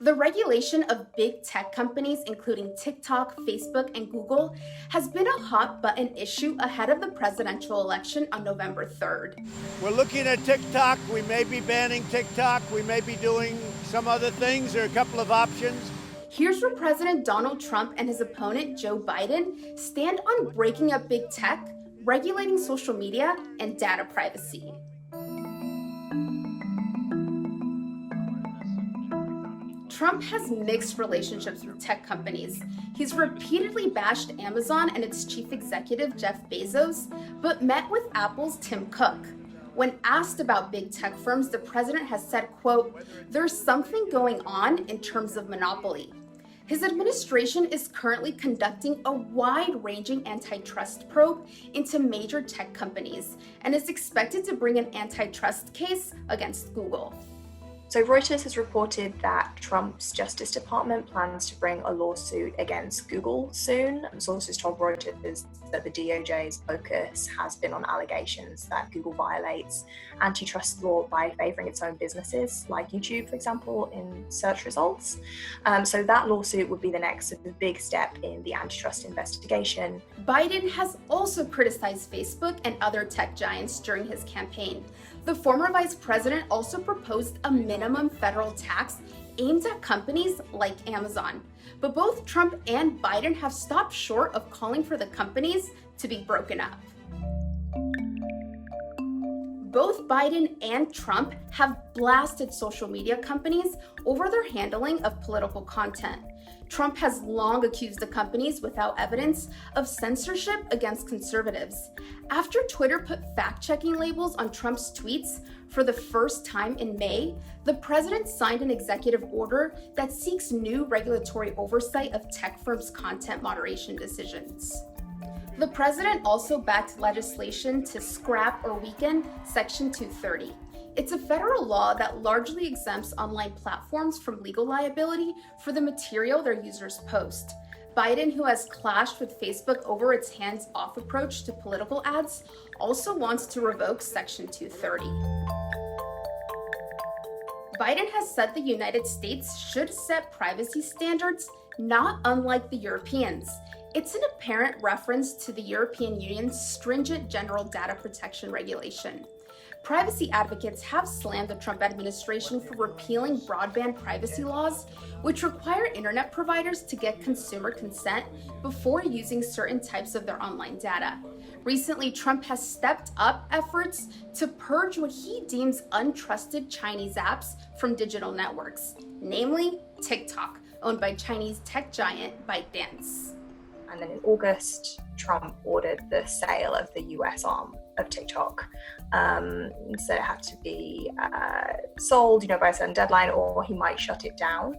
The regulation of big tech companies, including TikTok, Facebook, and Google, has been a hot-button issue ahead of the presidential election on November 3rd. We're looking at TikTok. We may be banning TikTok. We may be doing some other things. There are a couple of options. Here's where President Donald Trump and his opponent Joe Biden stand on breaking up big tech, regulating social media, and data privacy. Trump has mixed relationships with tech companies. He's repeatedly bashed Amazon and its chief executive, Jeff Bezos, but met with Apple's Tim Cook. When asked about big tech firms, the president has said, quote, "There's something going on in terms of monopoly." His administration is currently conducting a wide-ranging antitrust probe into major tech companies and is expected to bring an antitrust case against Google. So Reuters has reported that Trump's Justice Department plans to bring a lawsuit against Google soon. Sources told Reuters that the DOJ's focus has been on allegations that Google violates antitrust law by favoring its own businesses, like YouTube, for example, in search results. So that lawsuit would be the next sort of big step in the antitrust investigation. Biden has also criticized Facebook and other tech giants during his campaign. The former vice president also proposed a minimum federal tax aimed at companies like Amazon. But both Trump and Biden have stopped short of calling for the companies to be broken up. Both Biden and Trump have blasted social media companies over their handling of political content. Trump has long accused the companies without evidence of censorship against conservatives. After Twitter put fact-checking labels on Trump's tweets for the first time in May, the president signed an executive order that seeks new regulatory oversight of tech firms' content moderation decisions. The president also backed legislation to scrap or weaken Section 230. It's a federal law that largely exempts online platforms from legal liability for the material their users post. Biden, who has clashed with Facebook over its hands-off approach to political ads, also wants to revoke Section 230. Biden has said the United States should set privacy standards not unlike the Europeans. It's an apparent reference to the European Union's stringent general data protection regulation. Privacy advocates have slammed the Trump administration for repealing broadband privacy laws, which require internet providers to get consumer consent before using certain types of their online data. Recently, Trump has stepped up efforts to purge what he deems untrusted Chinese apps from digital networks, namely TikTok, owned by Chinese tech giant ByteDance. And then in August, Trump ordered the sale of the US arm of TikTok. Said it had to be sold, by a certain deadline, or he might shut it down.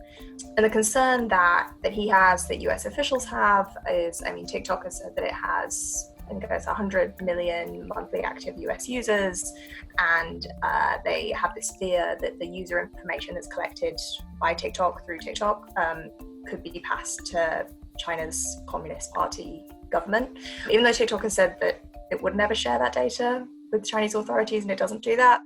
And the concern that he has, that US officials have, is, TikTok has said that it has, I think it's 100 million monthly active US users, and they have this fear that the user information that's collected by TikTok through TikTok could be passed to China's Communist Party government. Even though TikTok has said that it would never share that data with Chinese authorities, and it doesn't do that,